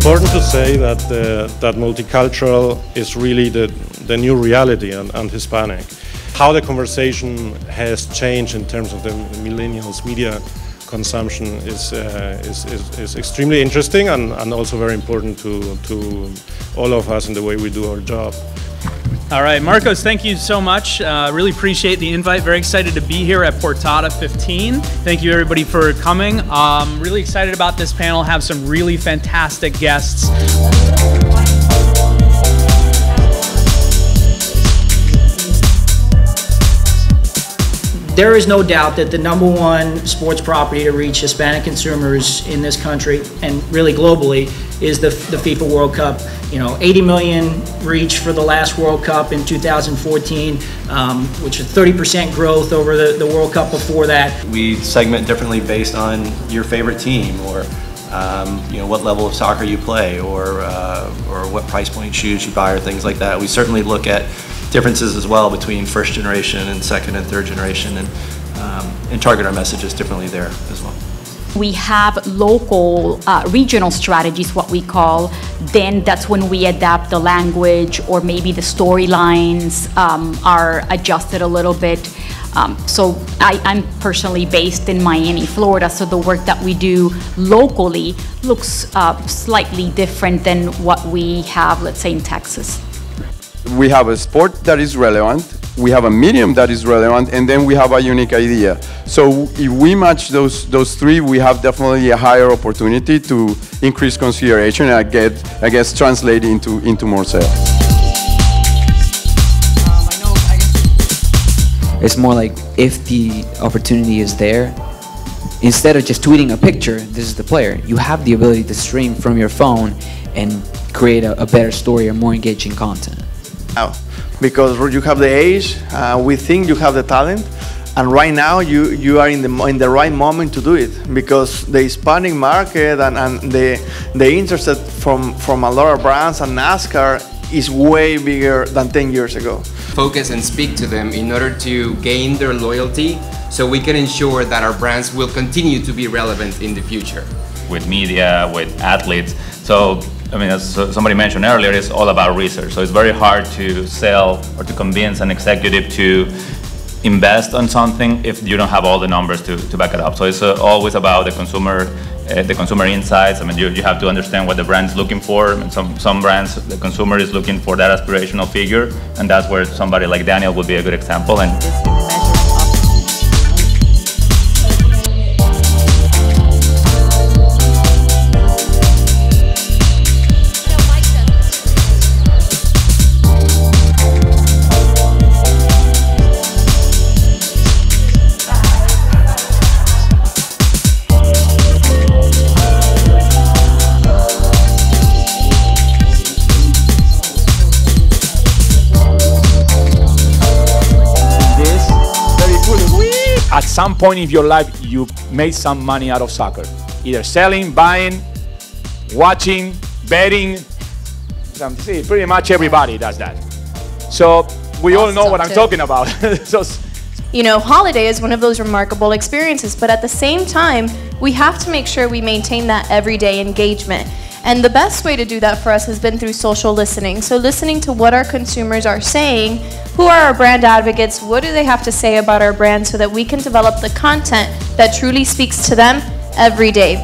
Important to say that that multicultural is really the new reality and Hispanic. How the conversation has changed in terms of the millennials' media consumption is extremely interesting and also very important to all of us in the way we do our job. All right, Marcos, thank you so much. Really appreciate the invite. Very excited to be here at Portada 15. Thank you everybody for coming. Really excited about this panel. Have some really fantastic guests. There is no doubt that the #1 sports property to reach Hispanic consumers in this country and really globally is the FIFA World Cup. You know, 80 million reach for the last World Cup in 2014, which is 30% growth over the World Cup before that. We segment differently based on your favorite team, or you know, what level of soccer you play, or what price point shoes you buy, or things like that. We certainly look at differences as well between first generation and second and third generation, and target our messages differently there as well. We have local, regional strategies, what we call. Then that's when we adapt the language, or maybe the storylines are adjusted a little bit. So I'm personally based in Miami, Florida, so the work that we do locally looks slightly different than what we have, let's say, in Texas. We have a sport that is relevant, we have a medium that is relevant, and then we have a unique idea. So if we match those three, we have definitely a higher opportunity to increase consideration and I guess translate into more sales. It's more like, if the opportunity is there, instead of just tweeting a picture, this is the player, you have the ability to stream from your phone and create a better story or more engaging content. Because you have the age, we think you have the talent, and right now you are in the right moment to do it, because the Hispanic market and the interest from a lot of brands and NASCAR is way bigger than 10 years ago. Focus and speak to them in order to gain their loyalty, so we can ensure that our brands will continue to be relevant in the future. With media, with athletes. So, I mean, as somebody mentioned earlier, it's all about research. So it's very hard to sell or to convince an executive to invest on something if you don't have all the numbers to back it up. So it's always about the consumer insights. I mean, you have to understand what the brand's looking for. I mean, some brands, the consumer is looking for that aspirational figure, and that's where somebody like Daniel would be a good example. And at some point in your life, you made some money out of soccer. Either selling, buying, watching, betting. See, pretty much everybody does that. So we all know what I'm talking about. So, you know, holiday is one of those remarkable experiences, but at the same time, we have to make sure we maintain that everyday engagement. And the best way to do that for us has been through social listening. So listening to what our consumers are saying, who are our brand advocates, what do they have to say about our brand, so that we can develop the content that truly speaks to them every day.